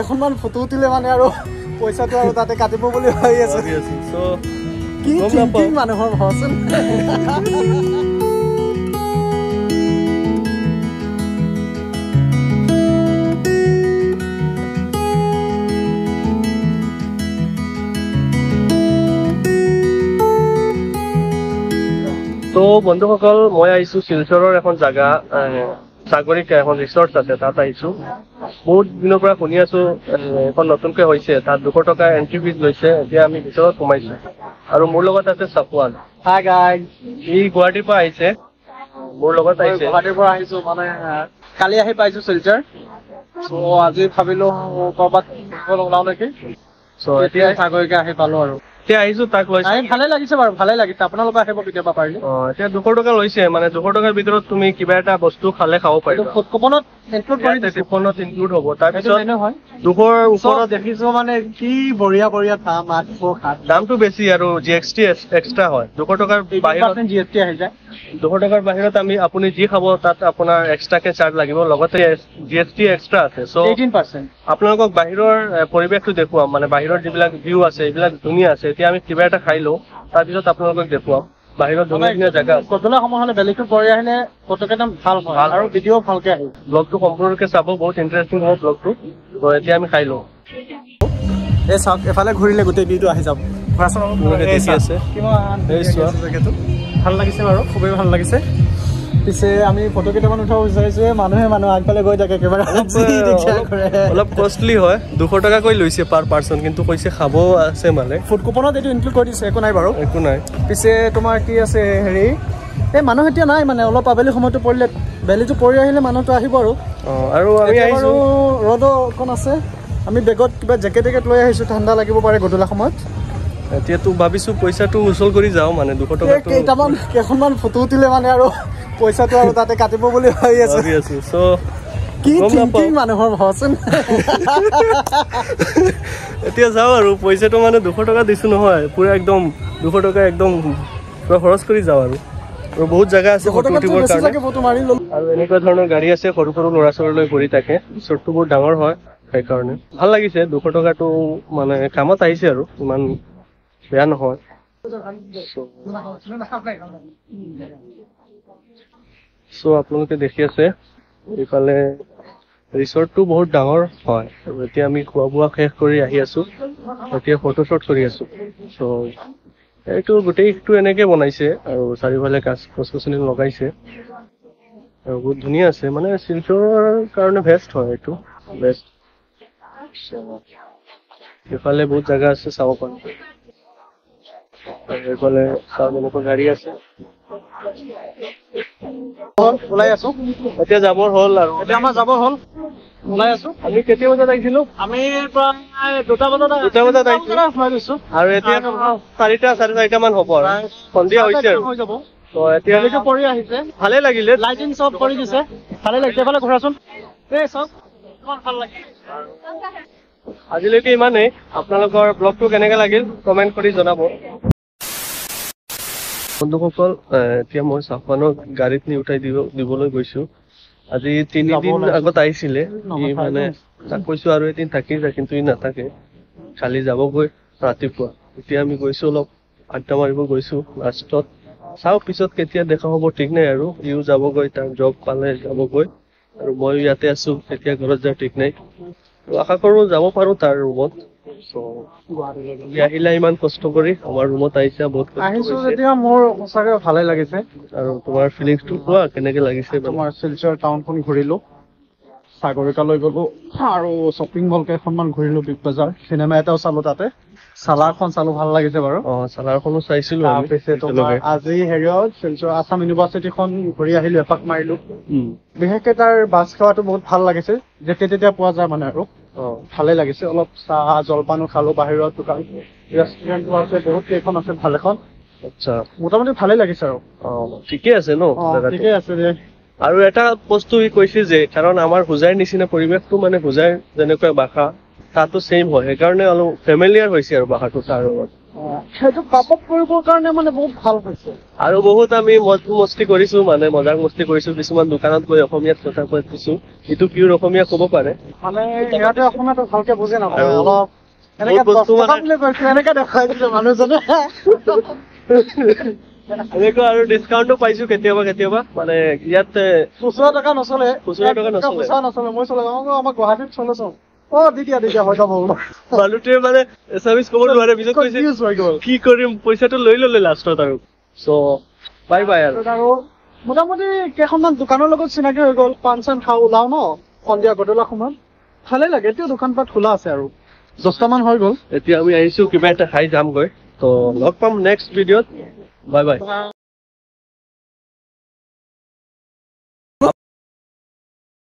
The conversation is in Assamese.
এখনমান ফটো উঠিলে মানে আৰু পইচাটো আৰু তাতে কাটিব বুলি ভাবি আছো সো কি থিংকিং মানুহৰ ভাবচোন তো বন্ধুসকল মই আহিছো শিলচৰৰ এখন জাগা সাগৰিক এখন ৰিসৰ্ট আছে তাত আহিছো বহুত দিনৰ পৰা শুনি আছো এখন নতুনকৈ হৈছে তাত 200 টকা এন্ট্ৰি ফিজ লৈছে এতিয়া আমি ভিতৰত সোমাইছো আৰু মোৰ লগত আছে সাফৱান হাই গাইজ ই গুৱাহাটীৰ পৰা আহিছে মোৰ লগত আহিছে গুৱাহাটীৰ পৰা আহিছো মানে কালি আহি পাইছো শিলচৰ সো আজি ভাবিলো কৰবাত ওলাও নেকি সো এতিয়া সাগৰিকে আহি পালো আৰু এতিয়া আহিছো তাক লৈছো ভালে লাগিছে বাৰু ভালে লাগিছে আপোনালোক আহিব কেতিয়াবা পাৰিলে এতিয়া 200 টকা লৈছে মানে 200 টকাৰ ভিতৰত তুমি কিবা এটা বস্তু খালে খাব পাৰিবা ফুড কুপনত ইনক্লুড কৰি দিছে কুপনত ইনক্লুড হ'ব তাৰ পিছত এনে হয় 200 ওপৰত দেখিছো মানে কি বঢ়িয়া বঢ়িয়া দাম 800 দামটো বেছি আৰু জিএসটি এক্সট্ৰা হয় 200 টকাৰ বাহিৰত জিএসটি আহি যায় 200 টকাৰ বাহিৰত আপুনি যি খাব তাত আপোনাৰ এক্সট্ৰাকে চাৰ্জ লাগিব লগতে জিএসটি এক্সট্ৰা আছে সো 18% আপোনালোকক বাহিৰৰ পৰিৱেশটো দেখুৱাম মানে বাহিৰৰ যিবিলাক ভিউ আছে এইবিলাক ধুনীয়া আছে এতিয়া আমি কিবা এটা খাই লওঁ তাৰ পিছত আপোনালোকক দেখুৱাম বাহিৰত ধুনীয়া জায়গা গধূলা সময় হলে বেলেগটো পৰি আহিলে ফটোকেইটা ভাল হয় আৰু ভিডিঅ' ভালকে আহে ব্লগটো সম্পূৰ্ণকৈ চাব বহুত ইণ্টাৰেষ্টিং হ'ব ব্লগটো তো এতিয়া আমি খাই লওঁ এই চাওক এফালে ঘূৰিলে গোটেই ভিউটো আহি যাব আছে ভাল লাগিছে বাৰু খুবেই ভাল লাগিছে পিছে আমি ফটো কেইটামান উঠাব বিচাৰিছো মানুহ আগফালে গৈ থাকে একেবাৰে অলপ কষ্টলি হয় 200 টকাকৈ লৈছে পাৰ পাৰ্চন কিন্তু কৈছে খাব আছে মানে ফুড কুপনত এইটো ইনক্লুড কৰি দিছে একো নাই বাৰু একো নাই পিছে তোমাৰ কি আছে হেৰি এই মানুহ এতিয়া নাই মানে অলপ আবেলি সময়টো পৰিলে বেলিটো পৰি আহিলে মানুহটো আহিব আৰু আমি আহিছো ৰ'দ অকণ আছে আমি বেগত কিবা জেকেট লৈ আহিছো ঠাণ্ডা লাগিব পাৰে গধূলা সময়ত এতিয়াতো ভাবিছো পইচাটো উচল কৰি যাওঁ মানে 200 টকা কেইখনমান ফটো উঠিলে মানে আৰু পইচাটো আৰু তাতে কাটিব বুলি ভাবি আছো সো কি থিংকিং মানুহৰ ভাবচোন এতিয়া যাওঁ আৰু পইচাটো মানে 200 টকা দিছো নহয় পুৰা একদম 200 টকা একদম পুৰা খৰচ কৰি যাওঁ আৰু বহুত জায়গা আছে ফটো উঠিবৰ কাৰণে আৰু এনেকুৱা ধৰণৰ গাড়ী আছে সৰু সৰু ল'ৰা ছোৱালীলৈ ঘূৰি থাকে ৰিসৰ্টটো বহুত ডাঙৰ হয় সেইকাৰণে ভাল লাগিছে 200 টকাটো মানে কামত আহিছে আৰু ইমান বেয়া নহয় সো আপোনালোকে দেখি আছে ইফালে ৰিসৰ্টটো বহুত ডাঙৰ হয় আৰু এতিয়া আমি খোৱা বোৱা শেষ কৰি আহি আছো এতিয়া ফটো শ্বুট কৰি আছো সো এইটো গোটেইটো এনেকে বনাইছে আৰু চাৰিওফালে গছ-গছনি লগাইছে আৰু বহুত ধুনীয়া আছে মানে শিলচৰৰ কাৰণে বেষ্ট হয় এইটো বেষ্ট ইফালে বহুত জায়গা আছে চাব পাৰি আৰু এইফালে চাউলকৰ গাড়ী আছে ওলাই আছো এতিয়া যাবৰ হ'ল আৰু এতিয়া আমাৰ যাব হ'ল ওলাই আছো আমি কেতিয়া বজাত আহিছিলো আমি প্ৰায় 2টা বজাত আহিছো আৰু এতিয়া 4:30 মান হ'ব আৰু সন্ধিয়া হৈছে আৰু হৈ যাব তো এতিয়া পৰি আহিছে ভালে লাগিলে লাইটিং চব কৰি দিছে ভালে লাগিছে এফালে ঘূৰাচোন এই চব ইমান ভাল লাগিছে আজিলৈকে ইমানেই আপোনালোকৰ ব্লগটো কেনেকৈ লাগিল কমেণ্ট কৰি জনাব বন্ধুসকল এতিয়া মই সাফৱানক গাড়ীত নি উঠাই দিবলৈ গৈছো আজি 3 দিন আগত আহিছিলে মানে তাক কৈছো আৰু এদিন থাকি যায় কিন্তু ই নাথাকে খালি যাবগৈ ৰাতিপুৱা এতিয়া আমি গৈছো অলপ আড্ডা মাৰিব গৈছো লাষ্টত চাও পিছত কেতিয়া দেখা হ'ব ঠিক নাই আৰু ইও যাবগৈ তাৰ জব পালে যাবগৈ আৰু মই ইয়াতে আছো এতিয়া ঘৰত যাওঁ ঠিক নাই আশা কৰো যাব পাৰো তাৰ ৰুমত আহিলে ইমান কষ্ট কৰি আমাৰ ৰুমত আহিছা বহুত আহিছো যেতিয়া মোৰ সঁচাকে ভালে লাগিছে আৰু তোমাৰ ফিলিংছটো কোৱা কেনেকে লাগিছে তোমাৰ শিলচৰ টাউনখন ঘূৰিলো সাগৰিকালৈ গলো আৰু শ্বপিং মল কেইখনমান ঘূৰিলো বিগ বাজাৰ চিনেমা এটাও চালো তাতে সালাৰখন চালো ভাল লাগিছে বাৰু সালাৰখনো চাইছিলো আমি আজি হেৰিয়ত শিলচৰ আছাম ইউনিভাৰ্চিটিখন ঘূৰি আহিলো এপাক মাৰিলো বিশেষকে তাৰ বাছ সেৱাটো বহুত ভাল লাগিছে যেতিয়া তেতিয়া পোৱা যায় মানে আৰু ভালে লাগিছে অলপ চাহ জলপানো খালো বাহিৰত দোকান ৰেষ্টুৰেণ্টো আছে বহুত কেইখন আছে ভাল এখন আচ্ছা মোটামুটি ভালে লাগিছে আৰু ঠিকে আছে ন ঠিকে আছে দে আৰু এটা বস্তু ই কৈছে যে কাৰণ আমাৰ হোজাইৰ নিচিনা পৰিৱেশটো মানে হোজাইৰ যেনেকুৱা ভাষা তাতো সেম হয় সেইকাৰণে অলপ ফেমিলিয়াৰ হৈছে আৰু ভাষাটো তাৰ লগত সেইটো পাপক কৰিবৰ কাৰণে মানে বহুত ভাল হৈছে। আৰু বহুত আমি মস্তি কৰিছো, মানে মজাক মস্তি কৰিছো, কিছুমান দোকানত গৈ অসমীয়াত কথা পাতিছো, এইটো পিয়ৰ অসমীয়া ক'ব পাৰে। মানে সিহঁতে অসমীয়াটো ভালকে বুজি নাপায়, আৰু অলপ এনেকে বহুত বস্তু 10 টকা মানে- বুলি কৈছো, এনেকে দেখাই দিছে মানুহজনে। এনেকুৱা আৰু ডিছকাউণ্টো পাইছো কেতিয়াবা কেতিয়াবা, মানে ইয়াত খুচুৰা টকা নচলে, খুচুৰা টকা নচলে। খুচুৰা নচলে, মই চলে আমাৰ গুৱাহাটীত চলেচোন। দি দিয়া হৈ যাব। মানুহটোৱে মানে এছামিজ ক'ব নোৱাৰে, পিছত কৈছে Confused হৈ গ'ল। কি কৰিম, পইচাটো লৈ ল'লে লাষ্টত আৰু। চ' বাই বাই আৰু। আৰু মোটামুটি কেইখনমান দোকানৰ লগত চিনাকি হৈ গ'ল, পাণ চান খাওঁ ওলাও ন সন্ধিয়া গধূলা সময়ত, ভালেই লাগে। এতিয়াও দোকানপাট খোলা আছে আৰু 10টামান হৈ গ'ল। এতিয়া আমি আহিছো কিবা এটা খাই যামগৈ, ত' লগ পাম নেক্সট ভিডিঅ'ত। Bye bye.